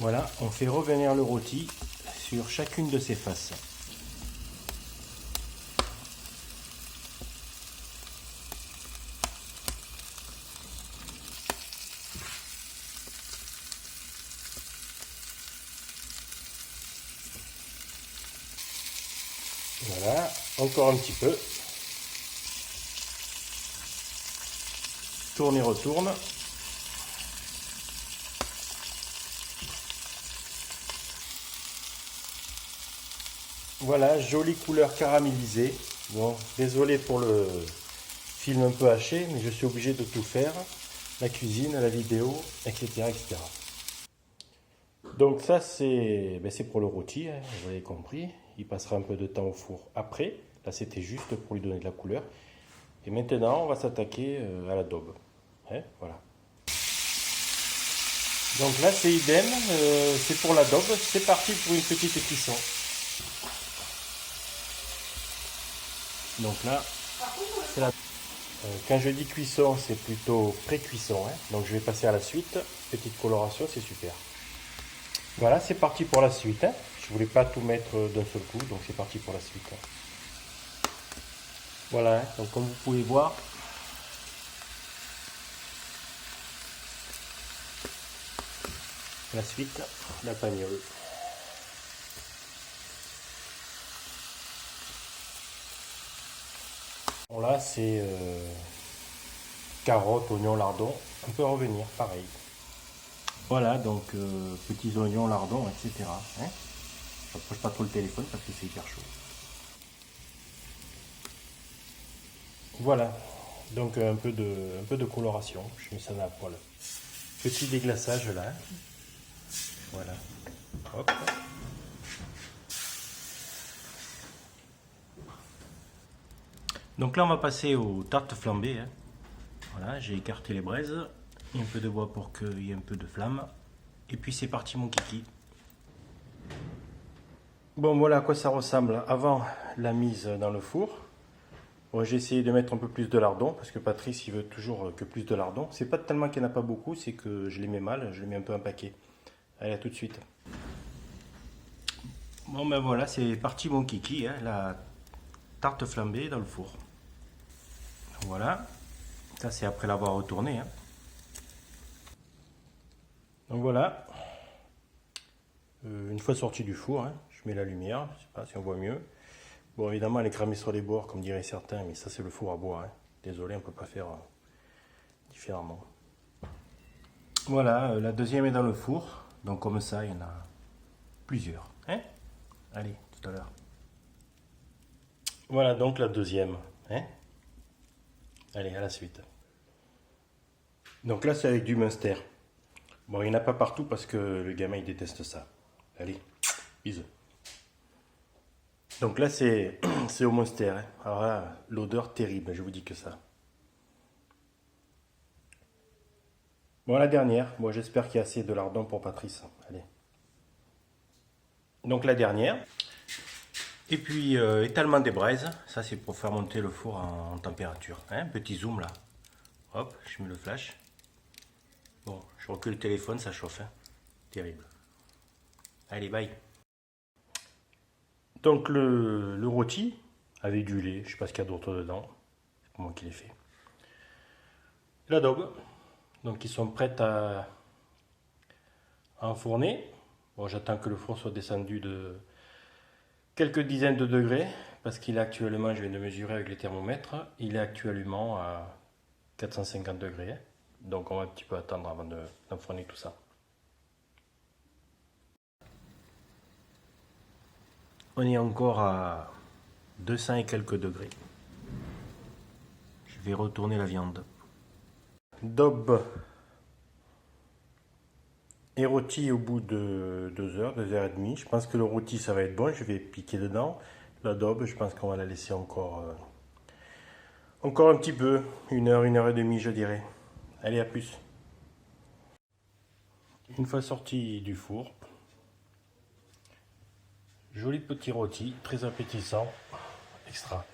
Voilà, on fait revenir le rôti sur chacune de ses faces. Voilà, encore un petit peu. Tourne et retourne. Voilà, jolie couleur caramélisée. Bon, désolé pour le film un peu haché, mais je suis obligé de tout faire. La cuisine, la vidéo, etc. etc. Donc ça, c'est pour le rôti, hein, vous avez compris. Il passera un peu de temps au four après. Là, c'était juste pour lui donner de la couleur. Et maintenant, on va s'attaquer à la daube. Hein, voilà. Donc là, c'est idem. C'est pour la daube. C'est parti pour une petite cuisson. Donc là, c'est la... quand je dis cuisson, c'est plutôt pré-cuisson. Hein. Donc je vais passer à la suite. Petite coloration, c'est super. Voilà, c'est parti pour la suite. Hein. Je voulais pas tout mettre d'un seul coup, donc c'est parti pour la suite. Hein. Voilà, hein. Donc comme vous pouvez voir, la suite, la pagnole. Bon là, c'est carottes, oignons, lardons. On peut revenir, pareil. Voilà, donc petits oignons, lardons, etc. Hein. Je n'approche pas trop le téléphone parce que c'est hyper chaud. Voilà, donc un peu de coloration. Je mets ça dans la poêle. Petit déglaçage là. Voilà. Hop. Donc là, on va passer aux tartes flambées. Hein. Voilà, j'ai écarté les braises. Un peu de bois pour qu'il y ait un peu de flamme. Et puis c'est parti mon kiki. Bon, voilà à quoi ça ressemble avant la mise dans le four. Bon, j'ai essayé de mettre un peu plus de lardon parce que Patrice il veut toujours que plus de lardon. C'est pas tellement qu'il n'y en a pas beaucoup, c'est que je les mets mal, je les mets un peu un paquet. Allez, à tout de suite. Bon ben voilà, c'est parti mon kiki, hein, la tarte flambée dans le four. Voilà, ça c'est après l'avoir retourné. Hein. Donc voilà, une fois sorti du four, hein, je mets la lumière, je sais pas si on voit mieux. Bon évidemment elle est cramée sur les bords comme diraient certains, mais ça c'est le four à bois. Hein. Désolé, on peut pas faire différemment. Voilà, la deuxième est dans le four, donc comme ça il y en a plusieurs. Hein. Allez, tout à l'heure. Voilà donc la deuxième. Hein. Allez, à la suite. Donc là c'est avec du Munster. Bon, il n'y en a pas partout parce que le gamin il déteste ça. Allez, bisous. Donc là c'est au Munster. Hein. Alors là, l'odeur terrible, je vous dis que ça. Bon, la dernière. Bon, j'espère qu'il y a assez de lardon pour Patrice. Allez. Donc la dernière. Et puis étalement des braises. Ça c'est pour faire monter le four en température. Hein. Petit zoom là. Hop, je mets le flash. Bon, je recule le téléphone, ça chauffe. Hein. Terrible. Allez, bye. Donc le rôti avec du lait, je ne sais pas ce qu'il y a d'autre dedans. C'est pas moi qui l'ai fait. L'adobe. Donc ils sont prêts à enfourner. Bon, j'attends que le four soit descendu de quelques dizaines de degrés. Parce qu'il est actuellement, je viens de mesurer avec les thermomètres, il est actuellement à 450 degrés. Donc on va un petit peu attendre avant d'enfourner tout ça. On est encore à 200 et quelques degrés. Je vais retourner la viande. Daube et rôti au bout de 2 heures, 2 heures et demie. Je pense que le rôti ça va être bon, je vais piquer dedans. La daube, je pense qu'on va la laisser encore un petit peu, 1 heure et demie je dirais. Allez, à plus. Une fois sorti du four, joli petit rôti, très appétissant, extra.